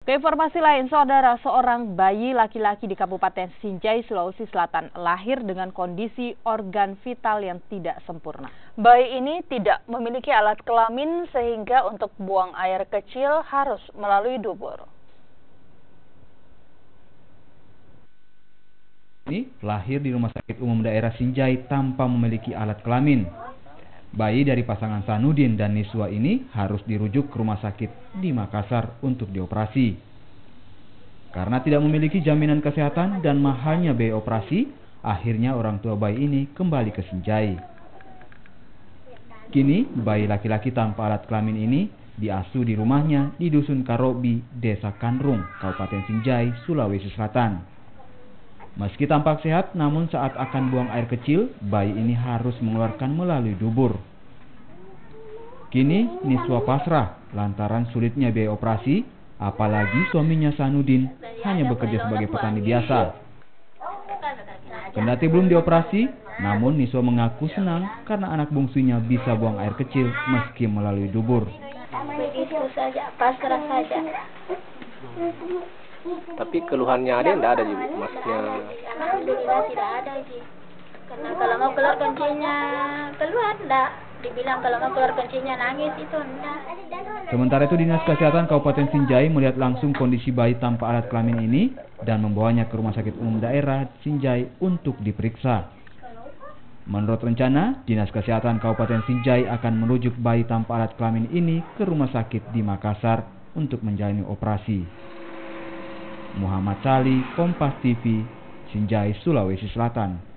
Keinformasi lain, saudara, seorang bayi laki-laki di Kabupaten Sinjai, Sulawesi Selatan lahir dengan kondisi organ vital yang tidak sempurna. Bayi ini tidak memiliki alat kelamin sehingga untuk buang air kecil harus melalui dubur. Ini lahir di Rumah Sakit Umum Daerah Sinjai tanpa memiliki alat kelamin. Bayi dari pasangan Sanudin dan Niswa ini harus dirujuk ke rumah sakit di Makassar untuk dioperasi. Karena tidak memiliki jaminan kesehatan dan mahalnya biaya operasi, akhirnya orang tua bayi ini kembali ke Sinjai. Kini, bayi laki-laki tanpa alat kelamin ini diasuh di rumahnya di Dusun Karobi, Desa Kanrung, Kabupaten Sinjai, Sulawesi Selatan. Meski tampak sehat, namun saat akan buang air kecil, bayi ini harus mengeluarkan melalui dubur. Kini, Niswa pasrah lantaran sulitnya biaya operasi, apalagi suaminya Sanudin hanya bekerja sebagai petani biasa. Kendati belum dioperasi, namun Niswa mengaku senang karena anak bungsunya bisa buang air kecil meski melalui dubur. Begitu saja, pasrah saja. Tapi keluhannya ada enggak ada juga maksudnya? Alhamdulillah tidak ada sih. Karena kalau mau keluar kencingnya keluar enggak. Dibilang kalau mau keluar kencingnya nangis itu enggak. Sementara itu Dinas Kesehatan Kabupaten Sinjai melihat langsung kondisi bayi tanpa alat kelamin ini dan membawanya ke Rumah Sakit Umum Daerah Sinjai untuk diperiksa. Menurut rencana, Dinas Kesehatan Kabupaten Sinjai akan merujuk bayi tanpa alat kelamin ini ke rumah sakit di Makassar untuk menjalani operasi. Muhammad Sali, Kompas TV, Sinjai, Sulawesi Selatan.